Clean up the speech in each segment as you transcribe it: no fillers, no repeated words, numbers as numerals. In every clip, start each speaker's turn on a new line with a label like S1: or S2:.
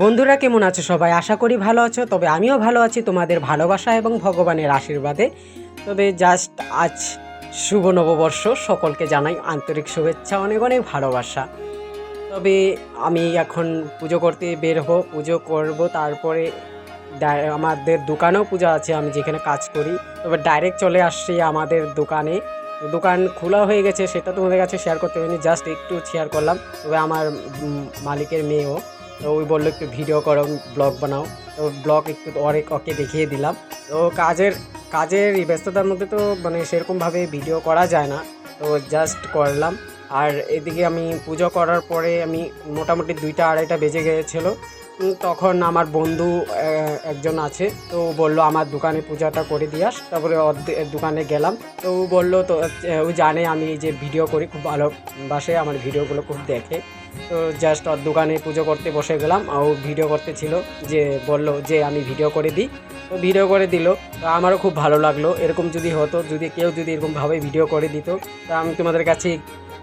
S1: বন্ধুরা কেমন আছো সবাই? আশা করি ভালো আছো। তবে আমিও ভালো আছি তোমাদের ভালোবাসা এবং ভগবানের আশীর্বাদে। তবে জাস্ট আজ শুভ নববর্ষ, সকলকে জানাই আন্তরিক শুভেচ্ছা, অনেক অনেক ভালোবাসা। তবে আমি এখন পুজো করতে বের হব, পুজো করব, তারপরে আমাদের দোকানেও পূজা আছে, আমি যেখানে কাজ করি। তবে ডাইরেক্ট চলে আসছি আমাদের দোকানে। দোকান খোলা হয়ে গেছে, সেটা তোমাদের কাছে শেয়ার করতে পারিনি, জাস্ট একটু শেয়ার করলাম। তবে আমার মালিকের মেয়েও, তো ওই বললো একটু ভিডিও করো, ব্লগ বানাও। তো ব্লগ একটু ওকে দেখিয়ে দিলাম। তো কাজের এই ব্যস্ততার মধ্যে তো মানে সেরকমভাবে ভিডিও করা যায় না, তো জাস্ট করলাম। আর এদিকে আমি পুজো করার পরে আমি মোটামুটি 2টা-2:30 বেজে গিয়েছিলো। তখন আমার বন্ধু একজন আছে, তো ও বললো আমার দোকানে পূজাটা করে দিয়ে আস। তারপরে ওর দোকানে গেলাম। তো ও বললো, তো ও জানে আমি যে ভিডিও করি, খুব ভালোবাসে, আমার ভিডিওগুলো খুব দেখে। তো জাস্ট ওর দোকানে পুজো করতে বসে গেলাম। ও ভিডিও করতেছিল, যে বললো যে আমি ভিডিও করে দিই। তো ভিডিও করে দিল। তো আমারও খুব ভালো লাগলো। এরকম যদি হতো, যদি কেউ যদি এরকমভাবে ভিডিও করে দিত, তা আমি তোমাদের কাছে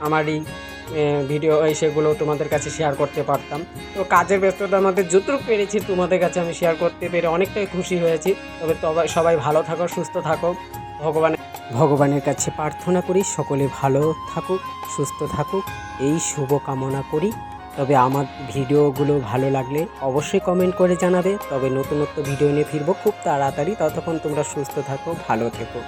S1: আমার এই ভিডিও সেগুলো তোমাদের কাছে শেয়ার করতে পারতাম। তো কাজের ব্যস্ততার মধ্যে যতটুকু পেরেছি তোমাদের কাছে আমি শেয়ার করতে পেরে অনেকটাই খুশি হয়েছি। তবে সবাই ভালো থাকো, সুস্থ থাকো। ভগবানের কাছে প্রার্থনা করি সকলে ভালো থাকুক, সুস্থ থাকুক, এই শুভ কামনা করি। তবে আমার ভিডিওগুলো ভালো লাগলে অবশ্যই কমেন্ট করে জানাবে। তবে নতুন ভিডিও নিয়ে ফিরবো খুব তাড়াতাড়ি। ততক্ষণ তোমরা সুস্থ থাকো, ভালো থেকো।